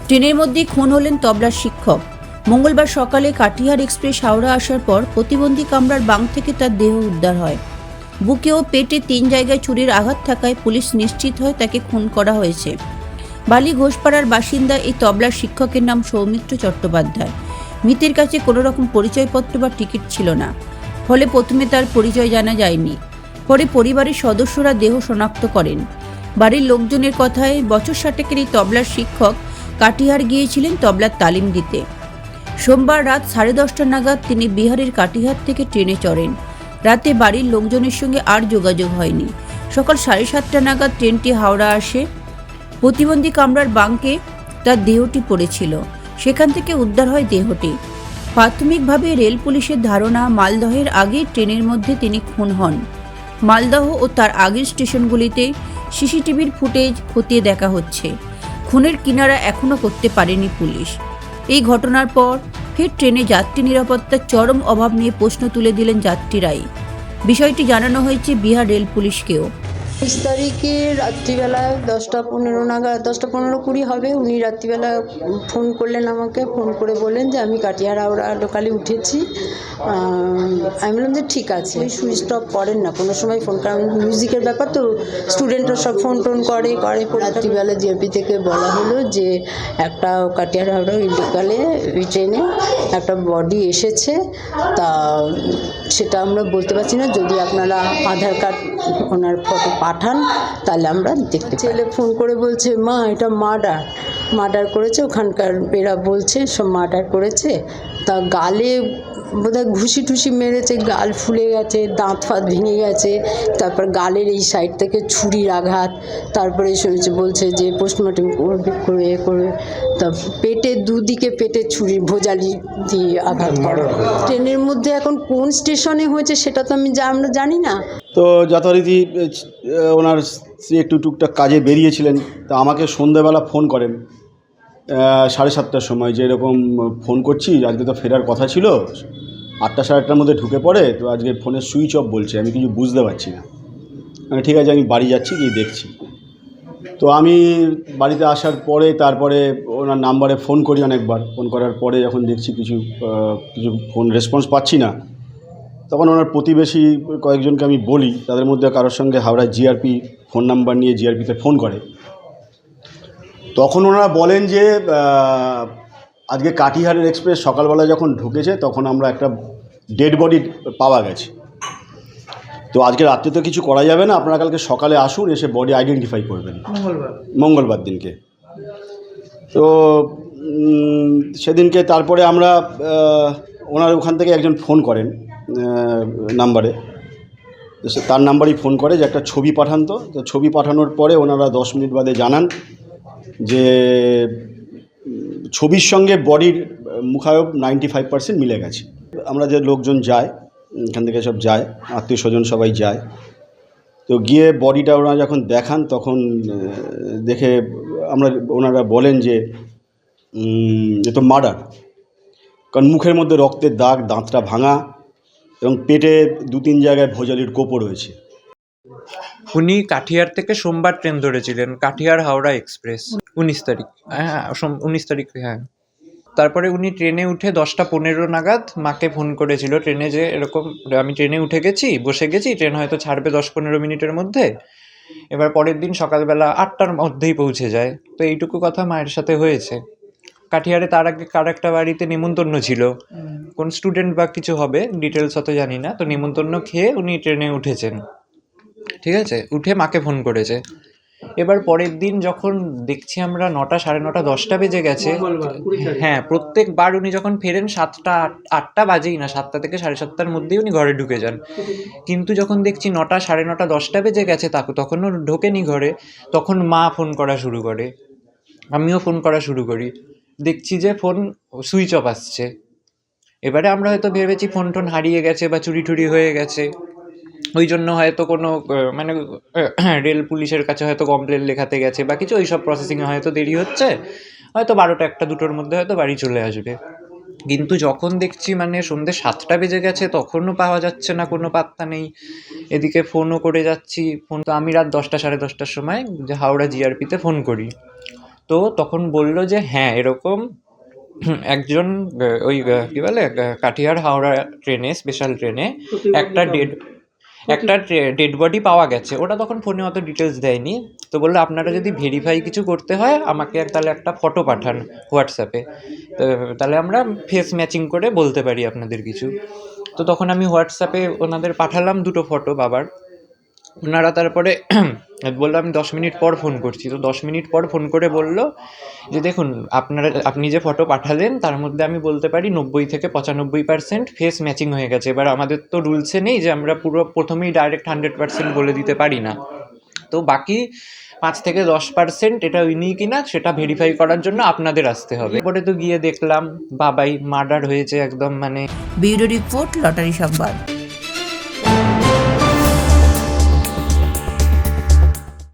ট্রেনের মধ্যে খুন হলেন তবলার শিক্ষক। মঙ্গলবার সকালে কাটিহার এক্সপ্রেস হাওড়া আসার পর প্রতিবন্ধী কামরার বাং থেকে তার দেহ উদ্ধার হয়। বুকে ও পেটে 3 জায়গায় ছুরির আঘাত থাকায় পুলিশ নিশ্চিত হয় তাকে খুন করা হয়েছে। বালি ঘোষপাড়ার বাসিন্দা এই তবলার শিক্ষকের নাম সৌমিত্র চট্টোপাধ্যায়। মৃতের কাছে কোনো রকম পরিচয়পত্র বা টিকিট ছিল না, ফলে প্রথমে তার পরিচয় জানা যায়নি। পরে পরিবারের সদস্যরা দেহ শনাক্ত করেন। বাড়ির লোকজনের কথায় বছর 60-এর এই তবলার শিক্ষক কাটিহার গিয়েছিলেন তবলার তালিম দিতে। সোমবার রাত 10:30 নাগাদ তিনি বিহারের কাটিহার থেকে ট্রেনে চড়েন। রাতে বাড়ির লোকজনের সঙ্গে আর যোগাযোগ হয়নি। সকাল 7:30 নাগাদ ট্রেনটি হাওড়া আসে। প্রতিবন্ধী কামরার বাঙ্কে তার দেহটি পড়েছিল, সেখান থেকে উদ্ধার হয় দেহটি। প্রাথমিকভাবে রেল পুলিশের ধারণা মালদহের আগের ট্রেনের মধ্যে তিনি খুন হন। মালদহ ও তার আগের স্টেশনগুলিতে সিসিটিভির ফুটেজ খতিয়ে দেখা হচ্ছে। খুনের কিনারা এখনও করতে পারেনি পুলিশ। এই ঘটনার পর ফের ট্রেনে যাত্রী নিরাপত্তার চরম অভাব নিয়ে প্রশ্ন তুলে দিলেন যাত্রীরাই। বিষয়টি জানানো হয়েছে বিহার রেল পুলিশকেও। 23 তারিখে রাত্রিবেলায় 10:15 নাগাদ 10:15-20 হবে। উনি রাত্রিবেলা ফোন করলেন আমাকে, ফোন করে বললেন যে আমি কাটিহার হাওড়া লোকালে উঠেছি। আমি বললাম যে ঠিক আছে। ওই সুইচ অফ করেন না কোনো সময় ফোন, কারণ মিউজিকের ব্যাপার তো, স্টুডেন্টরা সব ফোন টোন করে। রাত্রিবেলা জিএপি থেকে বলা হলো যে একটা কাটিহার হাওড়া লোকালে ওই ট্রেনে একটা বডি এসেছে, তা সেটা আমরা বলতে পারছি না। যদি আপনারা আধার কার্ড ওনার ফটো পাঠান তাহলে আমরা দেখতে। ছেলে ফোন করে বলছে মা এটা মার্ডার করেছে, ওখানকার এরা বলছে সব মার্ডার করেছে। তা গালে বোধহয় ঘুষি টুসি মেরেছে, গাল ফুলে গেছে, দাঁত ফাঁত ভেঙে গেছে, তারপর গালের এই সাইড থেকে ছুরির আঘাত। তারপরে শুনেছে বলছে যে পোস্টমর্টম করবে, তা পেটে দুদিকে পেটে ছুরি ভোজালি দিয়ে আঘাত করা। ট্রেনের মধ্যে এখন কোন স্টেশনে হয়েছে সেটা তো আমরা জানি না। তো যথারীতি ওনার স্ত্রী একটু টুকটাক কাজে বেরিয়েছিলেন, তা আমাকে সন্ধ্যেবেলা ফোন করেন 7:30টার সময়, যে এরকম ফোন করছি, আজকে তো ফেরার কথা ছিল, 8টা 8:30টার মধ্যে ঢুকে পড়ে, তো আজকে ফোনের সুইচ অফ বলছে, আমি কিছু বুঝতে পারছি না। ঠিক আছে, আমি বাড়ি যাচ্ছি, গিয়ে দেখছি। তো আমি বাড়িতে আসার পরে তারপরে ওনার নাম্বারে ফোন করি অনেকবার। ফোন করার পরে যখন দেখছি কিছু ফোন রেসপন্স পাচ্ছি না, তখন ওনার প্রতিবেশী কয়েকজনকে আমি বলি, তাদের মধ্যে কারোর সঙ্গে হাওড়া জিআরপি ফোন নাম্বার নিয়ে জিআরপিতে ফোন করে। তখন ওনারা বলেন যে আজকে কাটিহারের এক্সপ্রেস সকালবেলা যখন ঢুকেছে তখন আমরা একটা ডেড বডি পাওয়া গেছে। তো আজকে রাত্রে তো কিছু করা যাবে না, আপনারা কালকে সকালে আসুন, এসে বডি আইডেন্টিফাই করবেন মঙ্গলবার দিনকে। তো সেদিনকে তারপরে আমরা ওনার ওখান থেকে একজন ফোন করেন নাম্বারে, তার নাম্বারই ফোন করে যে একটা ছবি পাঠান। তো ছবি পাঠানোর পরে ওনারা 10 মিনিট বাদে জানান যে ছবির সঙ্গে বডির মুখায়ব 95% মিলে গেছে। আমরা যে লোকজন যায়, এখান থেকে সব যায়, আত্মীয় স্বজন সবাই যায়। তো গিয়ে বডিটা ওনারা যখন দেখান তখন দেখে ওনারা বলেন যে এ তো মার্ডার, কারণ মুখের মধ্যে রক্তের দাগ, দাঁতটা ভাঙা এবং পেটে 2-3 জায়গায় ভোজালির কোপও রয়েছে। উনি কাঠিয়ার থেকে সোমবার ট্রেন ধরেছিলেন, কাঠিয়ার হাওড়া এক্সপ্রেস, 19 তারিখ। হ্যাঁ, 19 তারিখ, হ্যাঁ। তারপরে উনি ট্রেনে উঠে 10:15 নাগাদ মাকে ফোন করেছিল ট্রেনে, যে এরকম আমি ট্রেনে উঠে গেছি, বসে গেছি, ট্রেন হয়তো ছাড়বে 10-15 মিনিটের মধ্যে। এবার পরের দিন সকালবেলা 8টার মধ্যেই পৌঁছে যায়। তো এইটুকু কথা মায়ের সাথে হয়েছে। কাঠিয়ারে তার আগে কার একটা বাড়িতে নেমন্তন্ন ছিল, কোন স্টুডেন্ট বা কিছু হবে, ডিটেলস অত জানি না। তো নেমন্তন্ন খেয়ে উনি ট্রেনে উঠেছেন, ঠিক আছে, উঠে মাকে ফোন করেছে। এবার পরের দিন যখন দেখছি আমরা 9টা, 9:30, 10টা বেজে গেছে। হ্যাঁ, প্রত্যেকবার উনি যখন ফেরেন 7টা 8টা বাজেই না, 7টা থেকে 7:30টার মধ্যেই উনি ঘরে ঢুকে যান। কিন্তু যখন দেখছি 9টা, 9:30, 10টা বেজে গেছে, তখনও ঢোকেনি ঘরে, তখন মা ফোন করা শুরু করে, আমিও ফোন করা শুরু করি। দেখছি যে ফোন সুইচ অফ আসছে। এবারে আমরা হয়তো ভেবেছি ফোন টোন হারিয়ে গেছে বা চুরি টুরি হয়ে গেছে, ওই জন্য হয়তো কোনো মানে রেল পুলিশের কাছে হয়তো কমপ্লেন লেখাতে গেছে বা কিছু, ওইসব প্রসেসিংয়ে হয়তো দেরি হচ্ছে, হয়তো 12টা 1টা 2টোর মধ্যে হয়তো বাড়ি চলে আসবে। কিন্তু যখন দেখছি মানে সন্ধ্যে 7টা বেজে গেছে, তখনও পাওয়া যাচ্ছে না, কোনো পাত্তা নেই। এদিকে ফোনও করে যাচ্ছি, ফোন তো আমি রাত 10টা 10:30টার সময় যে হাওড়া জিআরপিতে ফোন করি। তো তখন বলল যে হ্যাঁ এরকম একজন কি বলে কাঠিয়ার হাওড়া ট্রেনে, স্পেশাল ট্রেনে একটা ডেড বডি পাওয়া গেছে। ওটা তখন ফোনে অত ডিটেলস দেয়নি। তো বললো আপনারা যদি ভেরিফাই কিছু করতে হয় আমাকে তাহলে একটা ফটো পাঠান হোয়াটসঅ্যাপে, তো তাহলে আমরা ফেস ম্যাচিং করে বলতে পারি আপনাদের কিছু। তো তখন আমি হোয়াটসঅ্যাপে ওনাদের পাঠালাম দুটো ফটো বাবার। ওনারা তারপরে বললো আমি 10 মিনিট পর ফোন করছি। তো 10 মিনিট পর ফোন করে বলল যে দেখুন আপনি যে ফটো পাঠালেন তার মধ্যে আমি বলতে পারি 90 থেকে 95% ফেস ম্যাচিং হয়ে গেছে। এবার আমাদের তো রুলসে নেই যে আমরা পুরো প্রথমেই ডাইরেক্ট 100% বলে দিতে পারি না, তো বাকি 5 থেকে 10% এটা উনি কিনা সেটা ভেরিফাই করার জন্য আপনাদের আসতে হবে। পরে তো গিয়ে দেখলাম বাবাই মার্ডার হয়েছে একদম, মানে ব্যুরো রিপোর্ট, লটারি সংবাদ।